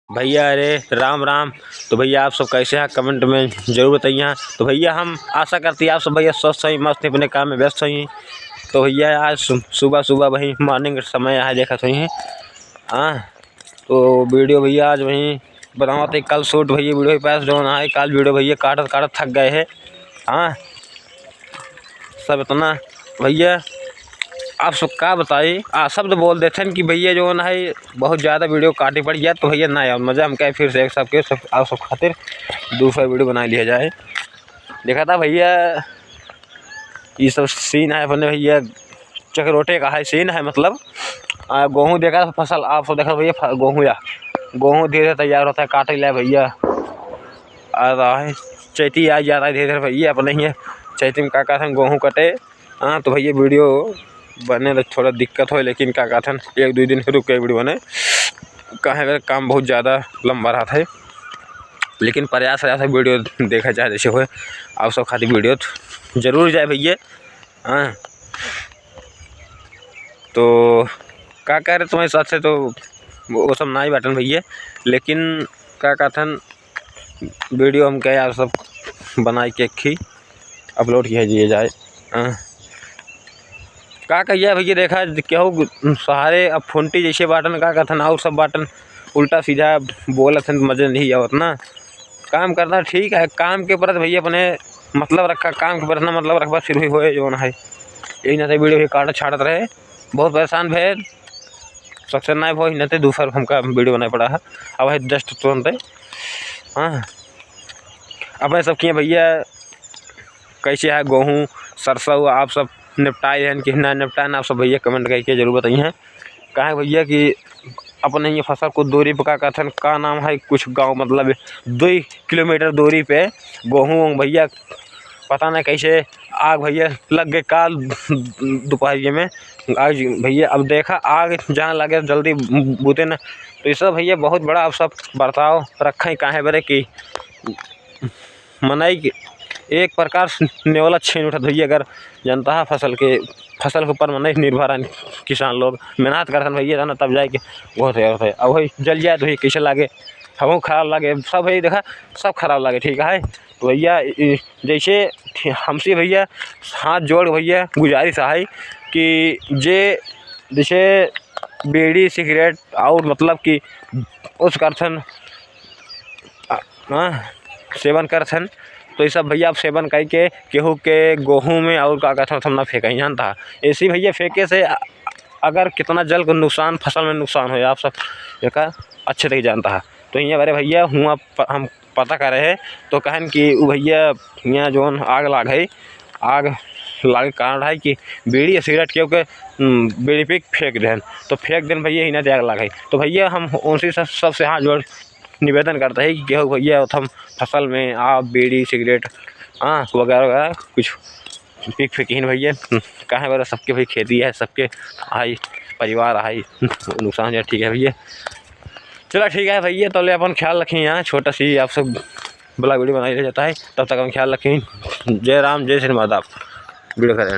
भैया अरे राम राम। तो भैया आप सब कैसे हैं कमेंट में ज़रूर बताइए। तो भैया हम आशा करती है आप सब भैया स्वस्थ सही मस्त अपने काम में व्यस्त सही। तो भैया आज सुबह सुबह वही मॉर्निंग समय है देखा सही है। हाँ तो वीडियो भैया आज वहीं बनाओ थे कल शूट भैया वीडियो के पास जो ना है कल वीडियो भैया काटत काटत थक गए है। हाँ सब इतना भैया आप सब का बताई सब तो बोल देते हैं कि भैया जो ना है बहुत ज़्यादा वीडियो काटी पड़ गया। तो भैया ना यार मज़ा हम कहे फिर से एक सबके सब आप सब खातिर दूसरा वीडियो बना लिया जाए। देखा था भैया ये सब सीन है अपने भैया चकरोटे का है सीन है मतलब गेहूँ देखा फसल आप सब देखा भैया गेहूँ धीरे तैयार होता है काटे ला भैया आ रहा है चैती आ जा रहा है धीरे धीरे भैया अपने ही चैती में का था गेहूँ कटे। हाँ तो भैया वीडियो बने तो थोड़ा दिक्कत हो लेकिन क्या कहते हैं एक दो दिन रुक के वीडियो बने कहे काम बहुत ज़्यादा लंबा रहा था लेकिन प्रयास रहा था वीडियो देखा जाए जैसे हो आप सब खातिर वीडियो जरूर जाए भैया। हाँ तो क्या कह रहे तुम्हारे साथ से तो वो सब ना ही बैठन भैया लेकिन क्या कहते हैं वीडियो हम कहे आप सब बनाई के खी अपलोड किया दिए जाए। हाँ का कहिए भैया देखा केहू सहारे अब फुंटी जैसे बाटन का कहते और सब बाटन उल्टा सीधा बोला थे मज़े नहीं आवत ना। काम करना ठीक है काम के प्रति भैया अपने मतलब रखा काम के प्रति ना मतलब रखा फिर भी होए जो ना है यही ना वीडियो भी काटत छाड़त रहे बहुत परेशान भे सक्सेस ना हो न तो दूसरा हमका वीडियो बनाना पड़ा है अब है जस्ट तुरंत। हाँ अब सब किए भैया कैसे है गेहूँ सरसों आप सब निपटाए हैं कि ना निपटाए ना आप सब भैया कमेंट करके जरूर बताइए। कहा भैया कि अपने ये फसल को दूरी पर का कथन का नाम है कुछ गांव मतलब 2 किलोमीटर दूरी पे गेहूँ भैया पता नहीं कैसे आग भैया लग गए काल दोपहर में आज भैया अब देखा आग जहाँ लगे जल्दी बूते ना। तो ये सब भैया बहुत बड़ा आप सब बर्ताव रखें काहे बरे कि मनाई एक प्रकार से नेवला छीन उठा भैया अगर जनता है फसल के ऊपर मन निर्भर है किसान लोग मेहनत करते भैया ना तब जाए के वो तैयार है अब वही जल जाए तो भैया कैसे लगे हमको खराब लगे सब भैया देखा सब खराब लगे ठीक है। तो भैया जैसे हमसे भैया हाथ जोड़ भैया गुजारिश है कि जैसे बीड़ी सिगरेट और मतलब कि उस करथन सेवन करथन तो ये सब भैया आप सेवन करके गेहूँ के गेहूँ में और का कहते हम ना फेंका ही जानता ऐसे भैया फेंके से अगर कितना जल को नुकसान फसल में नुकसान हो आप सब देखा अच्छे तरीके जानता है। तो यहाँ बारे भैया हुआ हम पता कर रहे हैं तो कहन कि भैया यहाँ जो आग लाग है आग लागे कारण है कि बीड़ी या सिगरेट क्योंकि बीड़ी पे फेंक दें तो फेंक दें भैया ही ना आग लागे। तो भैया हम उनसे सबसे हाथ जोड़ निवेदन करते हैं कि गेहूँ भैया हम फसल में आप बीड़ी सिगरेट वगैरह वगैरह कुछ पीक फेंकी भैया कहाँ बार सबके भाई खेती है सबके आई परिवार आई नुकसान है ठीक है भैया। चलो ठीक है भैया तो ले अपन ख्याल रखें यहाँ छोटा सी आप सब बड़ा वीडियो बनाई जाता है तब तक हम ख्याल रखें। जय राम जय श्री माधव वीडियो करें।